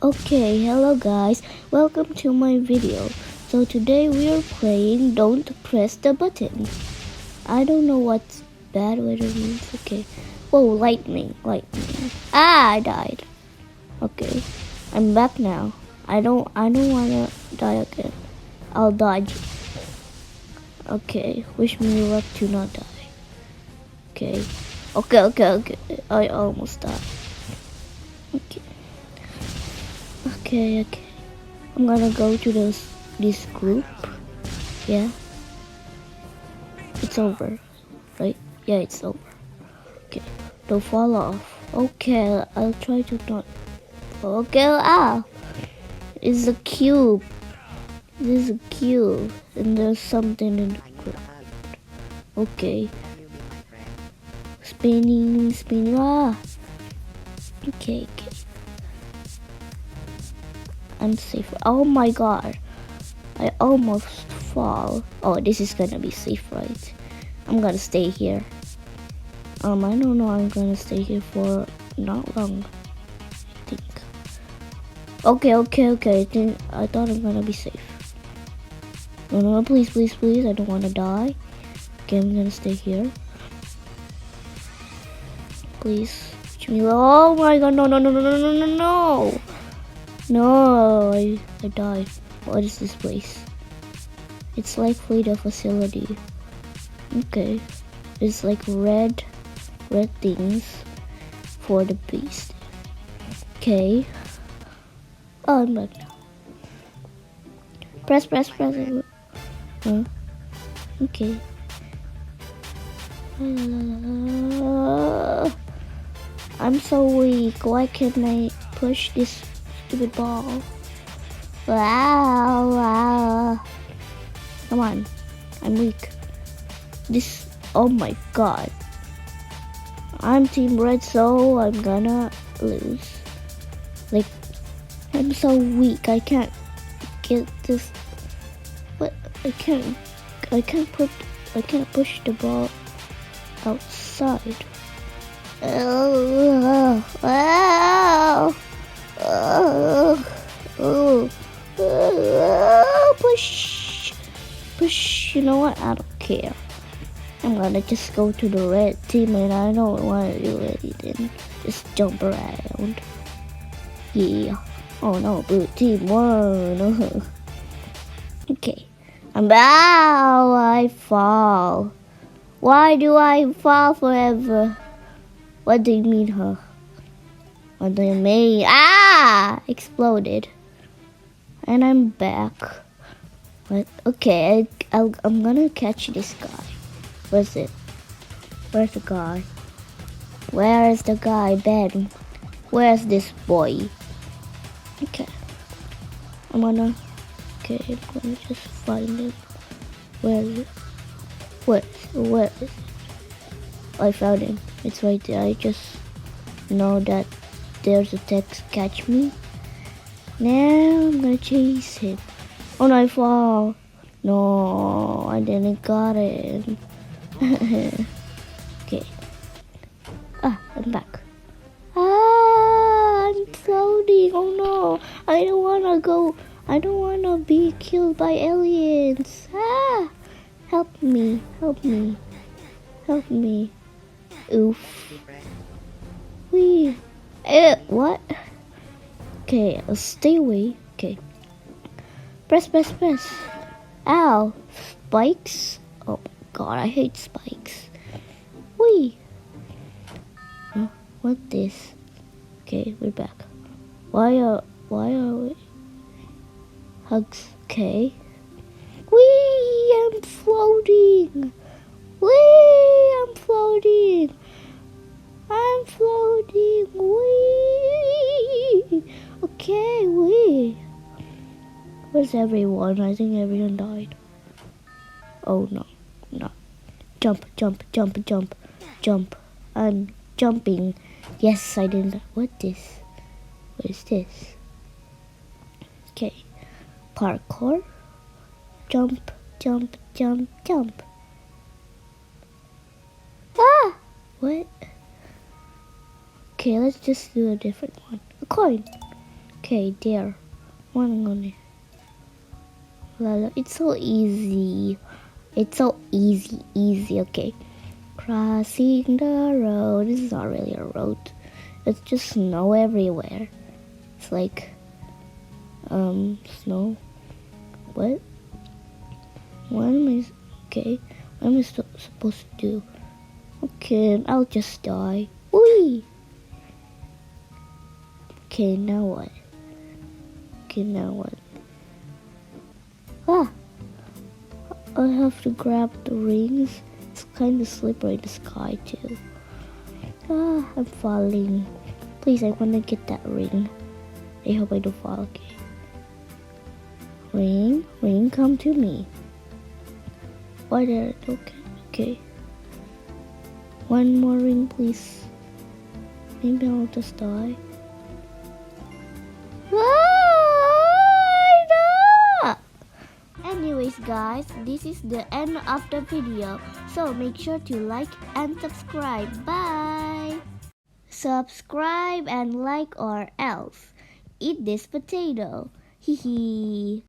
Okay, hello guys, welcome to my video. So today we are playing Don't Press the Button. I don't know what's bad, what it means. Okay. Whoa, lightning. Ah, I died. Okay, I'm back now. I don't wanna die again. I'll dodge. Okay, wish me luck to not die. Okay. Okay. I almost died. Okay. I'm gonna go to this group. Yeah. It's over. Right? Yeah, it's over. Okay. Don't fall off. Okay, I'll try to not fall. Okay, it's a cube. This is a cube. And there's something in the ground. Okay. Spinning. Okay. I'm safe. Oh my god. I almost fall. Oh, this is gonna be safe, right? I'm gonna stay here. I don't know. I'm gonna stay here for not long. I think. Okay. I thought I'm gonna be safe. No, please. I don't wanna die. Okay, I'm gonna stay here. Please. Oh my god, no. No, I died. What is this place? It's likely the facility. Okay. It's like red things for the beast. Okay. Oh, I'm back now. Press. Huh? Okay. I'm so weak. Why can't I push this stupid ball? Wow. Come on. I'm weak. Oh my god. I'm Team Red, so I'm gonna lose. Like, I'm so weak. I can't get this. But I can't push the ball outside. Push. You know what? I don't care. I'm gonna just go to the red team, and I don't want to do anything. Just jump around. Yeah. Oh no, blue team won. Okay. I fall. Why do I fall forever? What do you mean, huh? What do you mean? Exploded. And I'm back. But okay, I'm gonna catch this guy. Where's it? Where's the guy? Where is the guy, Ben? Where's this boy? Okay. I'm gonna just find him. Where is it? Where is it? I found him. It's right there. I just know that there's a text, catch me. Now I'm gonna chase him. Oh no, I fall. No, I didn't got it. Okay. I'm back. I'm floating. Oh no, I don't wanna go. I don't wanna be killed by aliens. Help me. Oof. Wee. What? Okay, I'll stay away. Okay. Press. Ow. Spikes? Oh my god, I hate spikes. Wee. Huh? What this? Okay, we're back. Why are we? Hugs. Okay. Wee! I'm floating. Wee! Okay, wee. Where's everyone? I think everyone died. Oh no. Jump. I'm jumping. Yes, I didn't. What is this? Okay. Parkour. Jump. What? Okay, let's just do a different one. A coin. Okay, there. One on it. It's so easy. It's so easy. Okay. Crossing the road. This is not really a road. It's just snow everywhere. It's like, snow. What? What am I? Okay. What am I supposed to do? Okay, I'll just die. Whee! Okay, now what? Ah! I have to grab the rings. It's kind of slippery in the sky too. Ah, I'm falling. Please, I want to get that ring. I hope I don't fall. Okay. Ring, come to me. Why did it? Okay. One more ring, please. Maybe I'll just die. Anyways guys, this is the end of the video. So make sure to like and subscribe. Bye! Subscribe and like or else eat this potato. Hee hee.